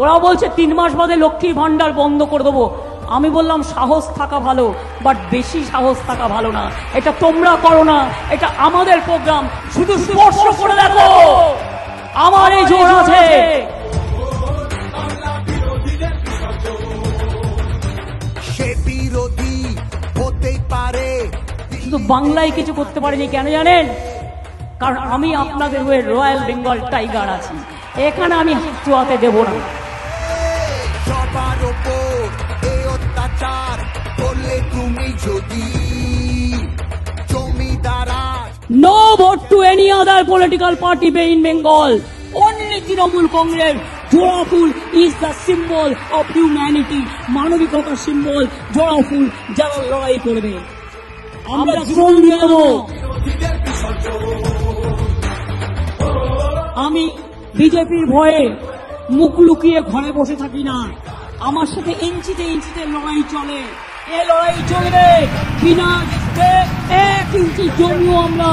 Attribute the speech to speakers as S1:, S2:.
S1: ওরা বলছে 3 মাস বাদে লক্ষ্মীর ভান্ডার বন্ধ করে দেবো। আমি বললাম সাহস থাকা ভালো, বাট বেশি সাহস থাকা ভালো না। এটা তোমরা করো না, এটা আমাদের প্রোগ্রাম। শুধু স্পর্শ করে দেখো, আমার এই জোর আছে।
S2: সে বিরোধী হতেই পারে,
S1: শুধু বাংলায় কিছু করতে পারেনি কেন জানেন? কারণ আমি আপনাদের হয়ে রয়্যাল বেঙ্গল টাইগার আছি। এখানে আমি চুয়াতে দেব না।
S2: সবার ওপর এই অত্যাচার করলে তুমি যদি জমিদার।
S1: No vote to any other political party in Bengal. Only Trinamool Congress. Jora Phul is the symbol of humanity. মানবিকতার symbol জোড়া ফুল, যারা লড়াই করবে আমরা জীবন দিয়ে দেব। আমি বিজেপির ভয়ে মুখ লুকিয়ে ঘরে বসে থাকি না। আমার সাথে ইঞ্চিতে ইঞ্চিতে লড়াই চলে। এ লড়াই চলবে বিনা 1 ইঞ্চি জমিও আমরা